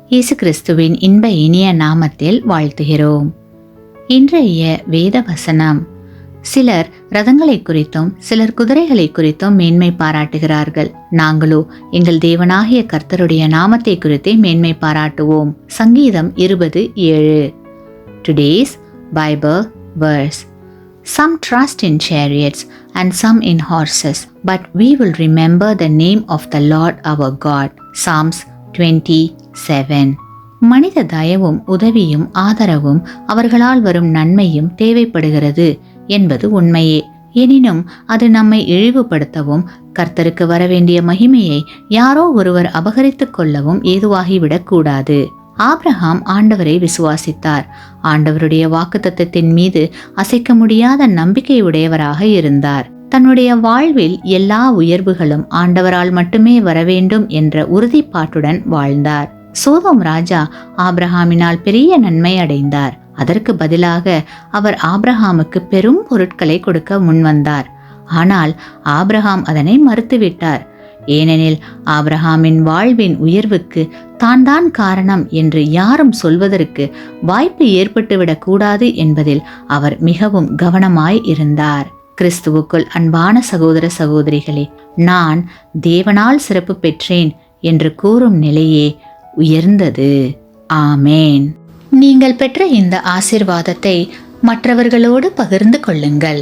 இயேசு கிறிஸ்துவின் இன்ப இனிய நாமத்தில் வாழ்த்துகிறோம். இன்றைய வேத வசனம். சிலர் ரதங்களை குறித்தும் சிலர் குதிரைகளை குறித்தும் மேன்மை பாராட்டுகிறார்கள். நாங்களோ எங்கள் தேவனாகிய கர்த்தருடைய நாமத்தை குறித்தே மேன்மை பாராட்டுவோம். சங்கீதம் 20:7. Today's Bible verse. Some trust in chariots and some in horses, but we will remember the name of the Lord our God. Psalms 20:7. மனித தயவும் உதவியும் ஆதரவும் அவர்களால் வரும் நன்மையும் தேவைப்படுகிறது என்பது உண்மையே. எனினும் அது நம்மை இழிவுபடுத்தவும் கர்த்தருக்கு வரவேண்டிய மகிமையை யாரோ ஒருவர் அபகரித்துக் கொள்ளவும் ஏதுவாகிவிடக் கூடாது. ஆபிரகாம் ஆண்டவரை விசுவாசித்தார். ஆண்டவருடைய வாக்குத்தத்தத்தின் மீது அசைக்க முடியாத நம்பிக்கை உடையவராக இருந்தார். தன்னுடைய வாழ்வில் எல்லா உயர்வுகளும் ஆண்டவரால் மட்டுமே வரவேண்டும் என்ற உறுதிப்பாட்டுடன் வாழ்ந்தார். சோதோம் ராஜா ஆபிரகாமினால் பெரிய நன்மை அடைந்தார். அதற்கு பதிலாக அவர் ஆபிரகாமுக்கு பெரும் பொருட்களை கொடுக்க முன்வந்தார். ஆனால் ஆபிரகாம் அதனை மறுத்துவிட்டார். ஏனெனில் ஆபிரகாமின் வாழ்வின் உயர்வுக்கு தான் காரணம் என்று யாரும் சொல்வதற்கு வாய்ப்பு ஏற்பட்டுவிடக் கூடாது என்பதில் அவர் மிகவும் கவனமாய் இருந்தார். கிறிஸ்துவுக்குள் அன்பான சகோதர சகோதரிகளே, நான் தேவனால் சிறப்பு பெற்றேன் என்று கூறும் நிலையே உயர்ந்தது. ஆமேன். நீங்கள் பெற்ற இந்த ஆசீர்வாதத்தை மற்றவர்களோடு பகிர்ந்து கொள்ளுங்கள்.